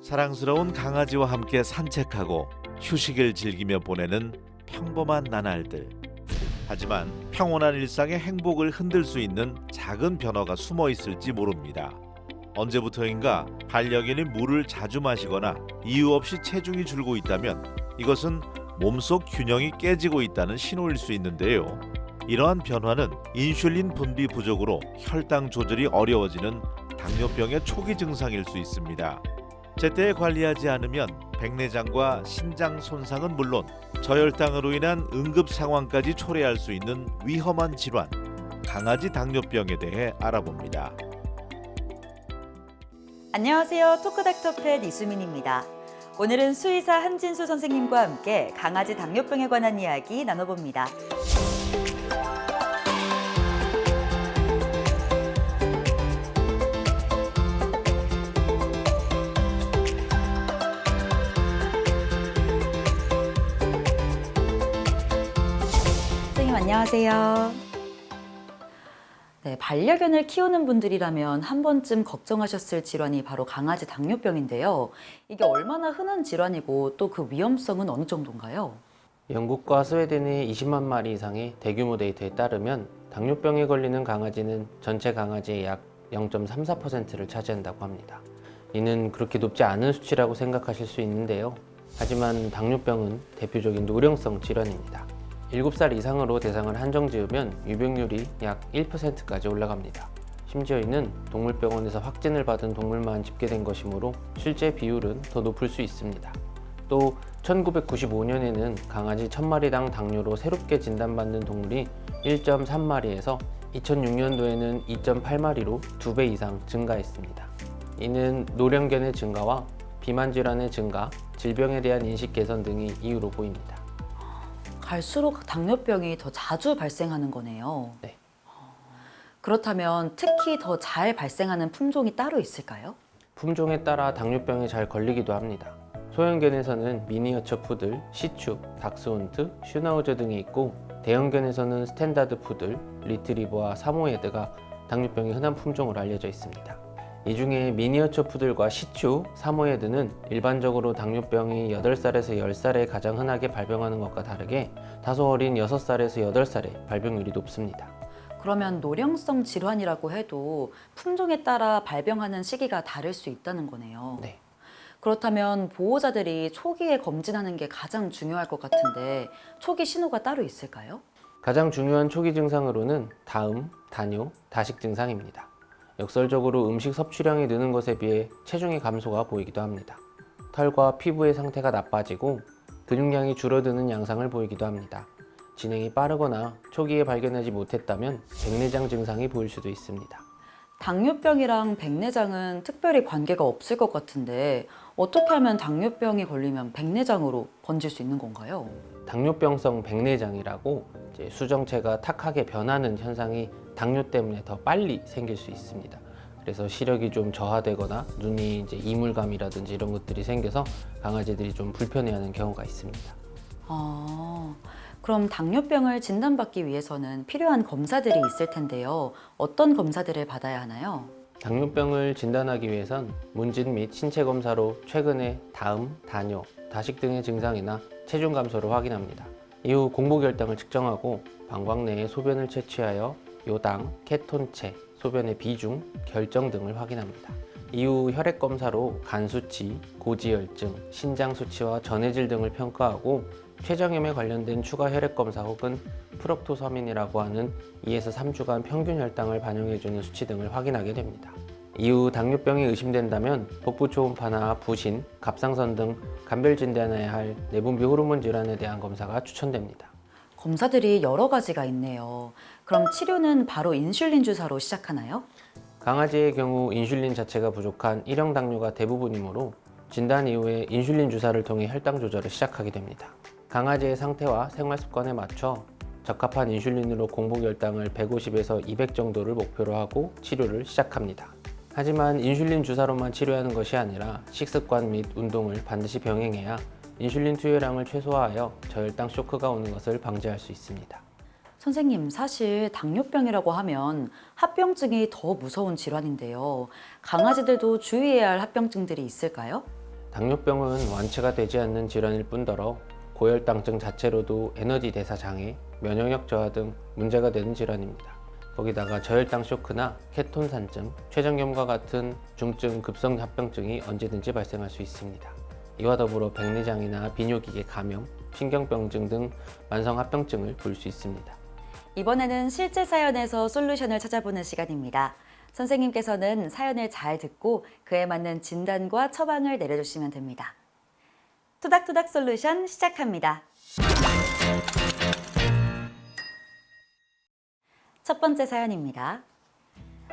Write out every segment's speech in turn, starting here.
사랑스러운 강아지와 함께 산책하고 휴식을 즐기며 보내는 평범한 나날들. 하지만 평온한 일상의 행복을 흔들 수 있는 작은 변화가 숨어 있을지 모릅니다. 언제부터인가 반려견이 물을 자주 마시거나 이유 없이 체중이 줄고 있다면 이것은 몸속 균형이 깨지고 있다는 신호일 수 있는데요. 이러한 변화는 인슐린 분비 부족으로 혈당 조절이 어려워지는 당뇨병의 초기 증상일 수 있습니다. 제때 관리하지 않으면 백내장과 신장 손상은 물론 저혈당으로 인한 응급 상황까지 초래할 수 있는 위험한 질환, 강아지 당뇨병에 대해 알아봅니다. 안녕하세요. 토크닥터펫 이수민입니다. 오늘은 수의사 한진수 선생님과 함께 강아지 당뇨병에 관한 이야기 나눠봅니다. 선생님 안녕하세요. 네, 반려견을 키우는 분들이라면 한 번쯤 걱정하셨을 질환이 바로 강아지 당뇨병인데요. 이게 얼마나 흔한 질환이고 또 그 위험성은 어느 정도인가요? 영국과 스웨덴의 20만 마리 이상의 대규모 데이터에 따르면 당뇨병에 걸리는 강아지는 전체 강아지의 약 0.34%를 차지한다고 합니다. 이는 그렇게 높지 않은 수치라고 생각하실 수 있는데요. 하지만 당뇨병은 대표적인 노령성 질환입니다. 7살 이상으로 대상을 한정 지으면 유병률이 약 1%까지 올라갑니다. 심지어 이는 동물병원에서 확진을 받은 동물만 집계된 것이므로 실제 비율은 더 높을 수 있습니다. 또 1995년에는 강아지 1000마리당 당뇨로 새롭게 진단받는 동물이 1.3마리에서 2006년도에는 2.8마리로 2배 이상 증가했습니다. 이는 노령견의 증가와 비만 질환의 증가, 질병에 대한 인식 개선 등이 이유로 보입니다. 갈수록 당뇨병이 더 자주 발생하는 거네요. 네. 그렇다면 특히 더 잘 발생하는 품종이 따로 있을까요? 품종에 따라 당뇨병에 잘 걸리기도 합니다. 소형견에서는 미니어처 푸들, 시츄, 닥스훈트, 슈나우저 등이 있고 대형견에서는 스탠다드 푸들, 리트리버와 사모예드가 당뇨병이 흔한 품종으로 알려져 있습니다. 이 중에 미니어처 푸들과 시츄, 사모예드는 일반적으로 당뇨병이 8살에서 10살에 가장 흔하게 발병하는 것과 다르게 다소 어린 6살에서 8살에 발병률이 높습니다. 그러면 노령성 질환이라고 해도 품종에 따라 발병하는 시기가 다를 수 있다는 거네요. 네. 그렇다면 보호자들이 초기에 검진하는 게 가장 중요할 것 같은데 초기 신호가 따로 있을까요? 가장 중요한 초기 증상으로는 다음, 다뇨, 다식 증상입니다. 역설적으로 음식 섭취량이 느는 것에 비해 체중의 감소가 보이기도 합니다. 털과 피부의 상태가 나빠지고 근육량이 줄어드는 양상을 보이기도 합니다. 진행이 빠르거나 초기에 발견하지 못했다면 백내장 증상이 보일 수도 있습니다. 당뇨병이랑 백내장은 특별히 관계가 없을 것 같은데 어떻게 하면 당뇨병이 걸리면 백내장으로 번질 수 있는 건가요? 당뇨병성 백내장이라고 수정체가 탁하게 변하는 현상이 당뇨 때문에 더 빨리 생길 수 있습니다. 그래서 시력이 좀 저하되거나 눈이 이물감이라든지 이런 것들이 생겨서 강아지들이 좀 불편해하는 경우가 있습니다. 그럼 당뇨병을 진단받기 위해서는 필요한 검사들이 있을 텐데요. 어떤 검사들을 받아야 하나요? 당뇨병을 진단하기 위해선 문진 및 신체 검사로 최근의 다음, 다뇨, 다식 등의 증상이나 체중 감소를 확인합니다. 이후 공복혈당을 측정하고 방광 내에 소변을 채취하여 요당, 케톤체, 소변의 비중, 결정 등을 확인합니다. 이후 혈액 검사로 간 수치, 고지혈증, 신장 수치와 전해질 등을 평가하고 췌장염에 관련된 추가 혈액 검사 혹은 프록토서민이라고 하는 2에서 3주간 평균 혈당을 반영해주는 수치 등을 확인하게 됩니다. 이후 당뇨병이 의심된다면 복부 초음파나 부신, 갑상선 등 감별 진단해야 할 내분비 호르몬 질환에 대한 검사가 추천됩니다. 검사들이 여러 가지가 있네요. 그럼 치료는 바로 인슐린 주사로 시작하나요? 강아지의 경우 인슐린 자체가 부족한 1형 당뇨가 대부분이므로 진단 이후에 인슐린 주사를 통해 혈당 조절을 시작하게 됩니다. 강아지의 상태와 생활 습관에 맞춰 적합한 인슐린으로 공복 혈당을 150에서 200 정도를 목표로 하고 치료를 시작합니다. 하지만 인슐린 주사로만 치료하는 것이 아니라 식습관 및 운동을 반드시 병행해야 인슐린 투여량을 최소화하여 저혈당 쇼크가 오는 것을 방지할 수 있습니다. 선생님, 사실 당뇨병이라고 하면 합병증이 더 무서운 질환인데요. 강아지들도 주의해야 할 합병증들이 있을까요? 당뇨병은 완치가 되지 않는 질환일 뿐더러 고혈당증 자체로도 에너지 대사 장애, 면역력 저하 등 문제가 되는 질환입니다. 거기다가 저혈당 쇼크나 케톤산증, 췌장염과 같은 중증 급성 합병증이 언제든지 발생할 수 있습니다. 이와 더불어 백내장이나 비뇨기계 감염, 신경병증 등 만성 합병증을 볼 수 있습니다. 이번에는 실제 사연에서 솔루션을 찾아보는 시간입니다. 선생님께서는 사연을 잘 듣고 그에 맞는 진단과 처방을 내려주시면 됩니다. 토닥토닥 솔루션 시작합니다. 첫 번째 사연입니다.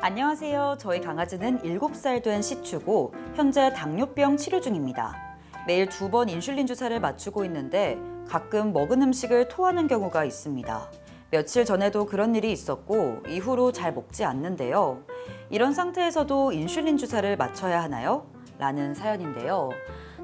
안녕하세요. 저희 강아지는 7살 된 시추고 현재 당뇨병 치료 중입니다. 매일 2번 인슐린 주사를 맞추고 있는데 가끔 먹은 음식을 토하는 경우가 있습니다. 며칠 전에도 그런 일이 있었고 이후로 잘 먹지 않는데요. 이런 상태에서도 인슐린 주사를 맞춰야 하나요? 라는 사연인데요.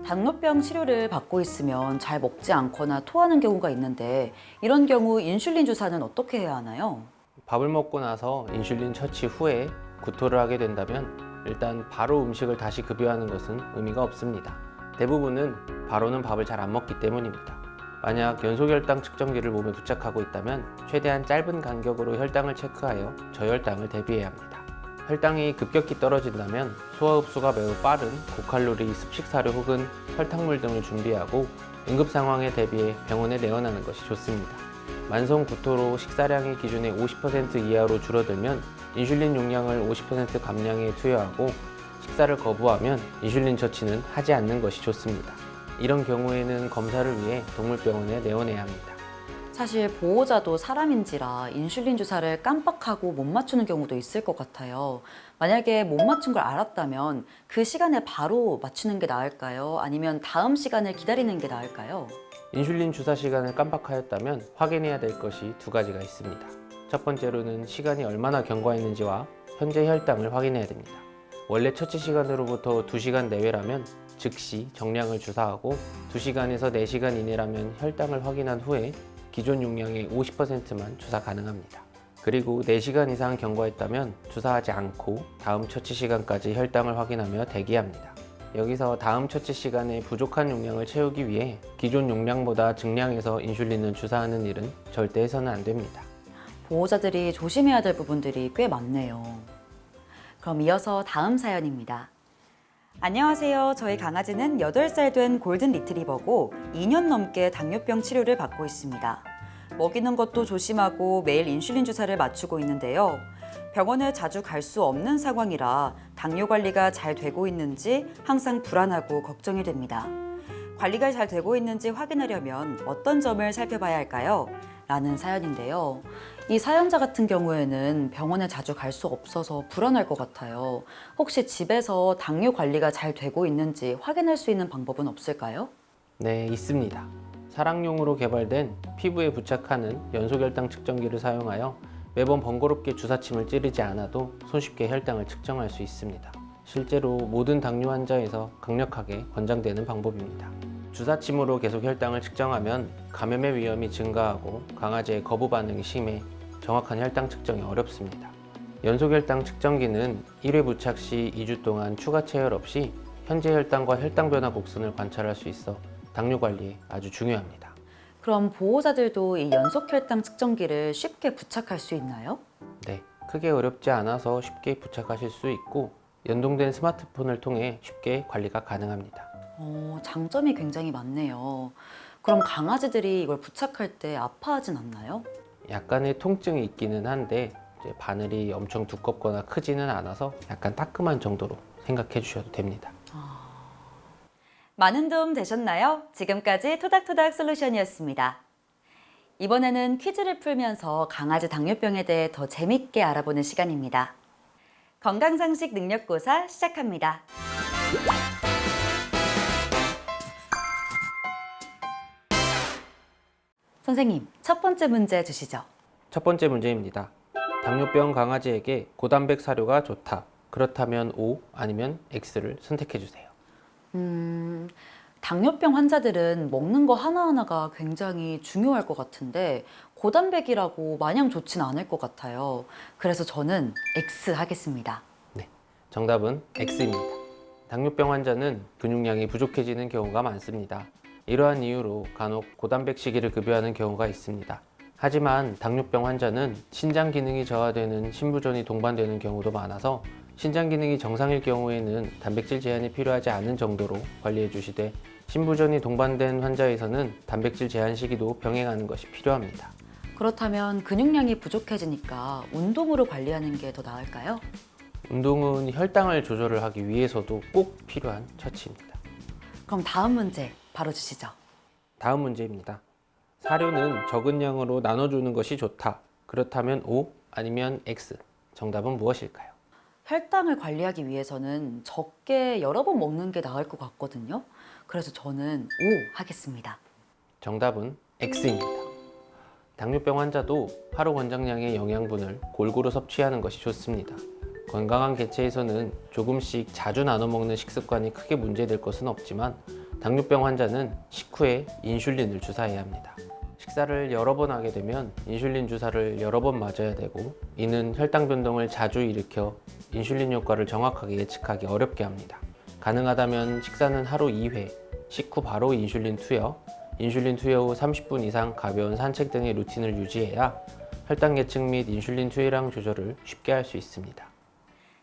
당뇨병 치료를 받고 있으면 잘 먹지 않거나 토하는 경우가 있는데 이런 경우 인슐린 주사는 어떻게 해야 하나요? 밥을 먹고 나서 인슐린 처치 후에 구토를 하게 된다면 일단 바로 음식을 다시 급여하는 것은 의미가 없습니다. 대부분은 바로는 밥을 잘 안 먹기 때문입니다. 만약 연소혈당 측정기를 몸에 부착하고 있다면 최대한 짧은 간격으로 혈당을 체크하여 저혈당을 대비해야 합니다. 혈당이 급격히 떨어진다면 소화 흡수가 매우 빠른 고칼로리 습식 사료 혹은 설탕물 등을 준비하고 응급 상황에 대비해 병원에 내원하는 것이 좋습니다. 만성 구토로 식사량의 기준의 50% 이하로 줄어들면 인슐린 용량을 50% 감량에 투여하고 식사를 거부하면 인슐린 처치는 하지 않는 것이 좋습니다. 이런 경우에는 검사를 위해 동물병원에 내원해야 합니다. 사실 보호자도 사람인지라 인슐린 주사를 깜빡하고 못 맞추는 경우도 있을 것 같아요. 만약에 못 맞춘 걸 알았다면 그 시간에 바로 맞추는 게 나을까요? 아니면 다음 시간을 기다리는 게 나을까요? 인슐린 주사 시간을 깜빡하였다면 확인해야 될 것이 2가지가 있습니다. 첫 번째로는 시간이 얼마나 경과했는지와 현재 혈당을 확인해야 됩니다. 원래 처치 시간으로부터 2시간 내외라면 즉시 정량을 주사하고 2시간에서 4시간 이내라면 혈당을 확인한 후에 기존 용량의 50%만 주사 가능합니다. 그리고 4시간 이상 경과했다면 주사하지 않고 다음 처치 시간까지 혈당을 확인하며 대기합니다. 여기서 다음 처치 시간에 부족한 용량을 채우기 위해 기존 용량보다 증량해서 인슐린을 주사하는 일은 절대 해서는 안 됩니다. 보호자들이 조심해야 될 부분들이 꽤 많네요. 그럼 이어서 다음 사연입니다. 안녕하세요. 저희 강아지는 8살 된 골든 리트리버고 2년 넘게 당뇨병 치료를 받고 있습니다. 먹이는 것도 조심하고 매일 인슐린 주사를 맞추고 있는데요. 병원에 자주 갈 수 없는 상황이라 당뇨 관리가 잘 되고 있는지 항상 불안하고 걱정이 됩니다. 관리가 잘 되고 있는지 확인하려면 어떤 점을 살펴봐야 할까요? 라는 사연인데요. 이 사연자 같은 경우에는 병원에 자주 갈 수 없어서 불안할 것 같아요. 혹시 집에서 당뇨 관리가 잘 되고 있는지 확인할 수 있는 방법은 없을까요? 네, 있습니다. 사랑용으로 개발된 피부에 부착하는 연소혈당 측정기를 사용하여 매번 번거롭게 주사침을 찌르지 않아도 손쉽게 혈당을 측정할 수 있습니다. 실제로 모든 당뇨 환자에서 강력하게 권장되는 방법입니다. 주사침으로 계속 혈당을 측정하면 감염의 위험이 증가하고 강아지의 거부 반응이 심해 정확한 혈당 측정이 어렵습니다. 연소혈당 측정기는 1회 부착 시 2주 동안 추가 체열 없이 현재 혈당과 혈당 변화 곡선을 관찰할 수 있어 당뇨 관리에 아주 중요합니다. 그럼 보호자들도 이 연속 혈당 측정기를 쉽게 부착할 수 있나요? 네, 크게 어렵지 않아서 쉽게 부착하실 수 있고 연동된 스마트폰을 통해 쉽게 관리가 가능합니다. 장점이 굉장히 많네요. 그럼 강아지들이 이걸 부착할 때 아파하진 않나요? 약간의 통증이 있기는 한데 이제 바늘이 엄청 두껍거나 크지는 않아서 약간 따끔한 정도로 생각해 주셔도 됩니다. 많은 도움 되셨나요? 지금까지 토닥토닥 솔루션이었습니다. 이번에는 퀴즈를 풀면서 강아지 당뇨병에 대해 더 재밌게 알아보는 시간입니다. 건강상식 능력고사 시작합니다. 선생님, 첫 번째 문제 주시죠. 첫 번째 문제입니다. 당뇨병 강아지에게 고단백 사료가 좋다. 그렇다면 O 아니면 X를 선택해 주세요. 당뇨병 환자들은 먹는 거 하나하나가 굉장히 중요할 것 같은데 고단백이라고 마냥 좋진 않을 것 같아요. 그래서 저는 X 하겠습니다. 네, 정답은 X입니다. 당뇨병 환자는 근육량이 부족해지는 경우가 많습니다. 이러한 이유로 간혹 고단백 식이를 급여하는 경우가 있습니다. 하지만 당뇨병 환자는 신장 기능이 저하되는 신부전이 동반되는 경우도 많아서 신장 기능이 정상일 경우에는 단백질 제한이 필요하지 않은 정도로 관리해 주시되 신부전이 동반된 환자에서는 단백질 제한 시기도 병행하는 것이 필요합니다. 그렇다면 근육량이 부족해지니까 운동으로 관리하는 게 더 나을까요? 운동은 혈당을 조절을 하기 위해서도 꼭 필요한 처치입니다. 그럼 다음 문제 바로 주시죠. 다음 문제입니다. 사료는 적은 양으로 나눠주는 것이 좋다. 그렇다면 O 아니면 X. 정답은 무엇일까요? 혈당을 관리하기 위해서는 적게 여러 번 먹는 게 나을 것 같거든요. 그래서 저는 O 하겠습니다. 정답은 X입니다. 당뇨병 환자도 하루 권장량의 영양분을 골고루 섭취하는 것이 좋습니다. 건강한 개체에서는 조금씩 자주 나눠 먹는 식습관이 크게 문제될 것은 없지만 당뇨병 환자는 식후에 인슐린을 주사해야 합니다. 식사를 여러 번 하게 되면 인슐린 주사를 여러 번 맞아야 되고 이는 혈당 변동을 자주 일으켜 인슐린 효과를 정확하게 예측하기 어렵게 합니다. 가능하다면 식사는 하루 2회, 식후 바로 인슐린 투여, 인슐린 투여 후 30분 이상 가벼운 산책 등의 루틴을 유지해야 혈당 예측 및 인슐린 투여량 조절을 쉽게 할 수 있습니다.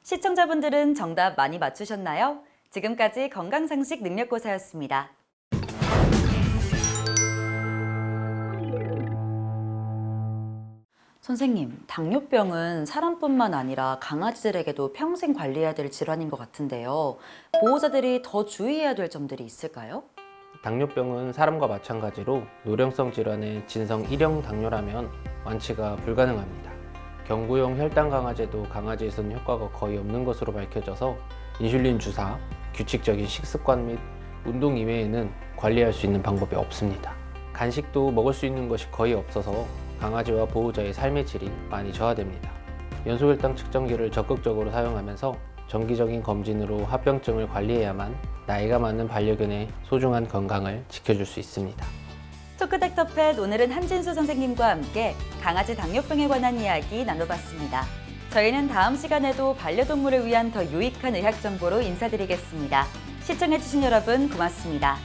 시청자분들은 정답 많이 맞추셨나요? 지금까지 건강상식 능력고사였습니다. 선생님, 당뇨병은 사람뿐만 아니라 강아지들에게도 평생 관리해야 될 질환인 것 같은데요. 보호자들이 더 주의해야 될 점들이 있을까요? 당뇨병은 사람과 마찬가지로 노령성 질환의 진성 1형 당뇨라면 완치가 불가능합니다. 경구용 혈당 강화제도 강아지에서는 효과가 거의 없는 것으로 밝혀져서 인슐린 주사, 규칙적인 식습관 및 운동 이외에는 관리할 수 있는 방법이 없습니다. 간식도 먹을 수 있는 것이 거의 없어서 강아지와 보호자의 삶의 질이 많이 저하됩니다. 연소혈당 측정기를 적극적으로 사용하면서 정기적인 검진으로 합병증을 관리해야만 나이가 많은 반려견의 소중한 건강을 지켜줄 수 있습니다. 토크닥터펫 오늘은 한진수 선생님과 함께 강아지 당뇨병에 관한 이야기 나눠봤습니다. 저희는 다음 시간에도 반려동물을 위한 더 유익한 의학 정보로 인사드리겠습니다. 시청해주신 여러분 고맙습니다.